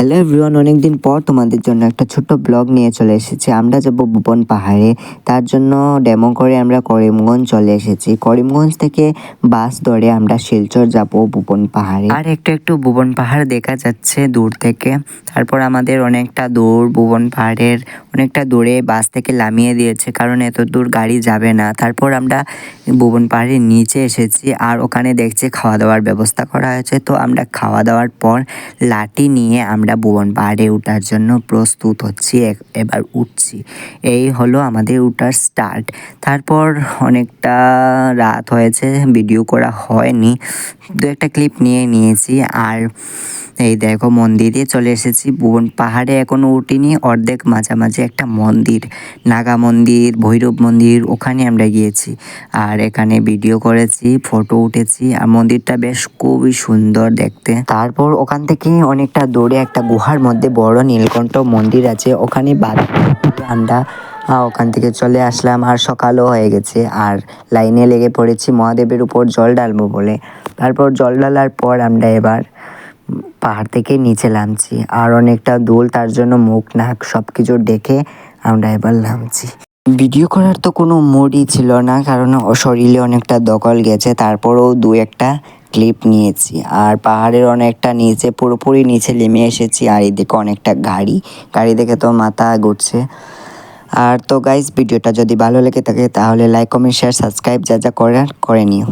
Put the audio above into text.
Hello everyone, অনেকদিন পর তোমাদের জন্য একটা ছোট্ট ব্লগ নিয়ে চলে এসেছি। আমরা যাব ভুবন পাহাড়ে, তার জন্য ডেমো করে আমরা করিমগঞ্জ চলে এসেছি। করিমগঞ্জ থেকে বাস ধরে আমরা শিলচর যাব ভুবন পাহাড়ে। আর একটু একটু ভুবন পাহাড় দেখা যাচ্ছে দূর থেকে। তারপর আমাদের অনেকটা দূর ভুবন পাহাড়ের, অনেকটা দূরে বাস থেকে নামিয়ে দিয়েছে, কারণ এত দূর গাড়ি যাবে না। তারপর আমরা ভুবন পাহাড়ের নিচে এসেছি, আর ওখানে দেখছি খাওয়া দাওয়ার ব্যবস্থা করা হয়েছে। তো আমরা খাওয়া দাওয়ার পর লাঠি নিয়ে আমরা ভুবন পাহাড়ে ওঠার জন্য প্রস্তুত হচ্ছি, এবার উঠছি। এই হলো আমাদের উঠার স্টার্ট। তারপর অনেকটা রাত হয়েছে, ভিডিও করা হয়নি, দু একটা ক্লিপ নিয়েছি। আর এই দেখো মন্দিরে চলে এসেছি। ভুবন পাহাড়ে এখনও উঠিনি, অর্ধেক মাঝামাঝি একটা মন্দির, নাগা মন্দির, ভৈরব মন্দির, ওখানে আমরা গিয়েছি। আর এখানে ভিডিও করেছি, ফটো উঠেছি। আর মন্দিরটা বেশ খুবই সুন্দর দেখতে। তারপর ওখান থেকে অনেকটা দূরে একটা গুহার মধ্যে বড় নীলকণ্ঠ মন্দির আছে, ওখানে আমরা ওখান থেকে চলে আসলাম। আর সকালও হয়ে গেছে, আর লাইনে লেগে পড়েছি মহাদেবের উপর জল ঢালবো বলে। তারপর জল ঢালার পর আমরা এবার পাহাড় থেকে নিচে নামছি। আর অনেকটা দূর, তার জন্য মুখ নাক সব কিছু দেখে আমরা এবার নামছি। ভিডিও করার তো কোনো মুডই ছিল না, কারণ শরীরে অনেকটা দখল গেছে। তারপরেও দু একটা ক্লিপ নিয়েছি। আর পাহাড়ের অনেকটা নিচে, পুরোপুরি নিচে নেমে এসেছি। আর এদিকে অনেকটা গাড়ি দেখে তো মাথা ঘুরছে। আর তো গাইস, ভিডিওটা যদি ভালো লেগে থাকে তাহলে লাইক, কমেন্ট, শেয়ার, সাবস্ক্রাইব যা যা করার করে নিও।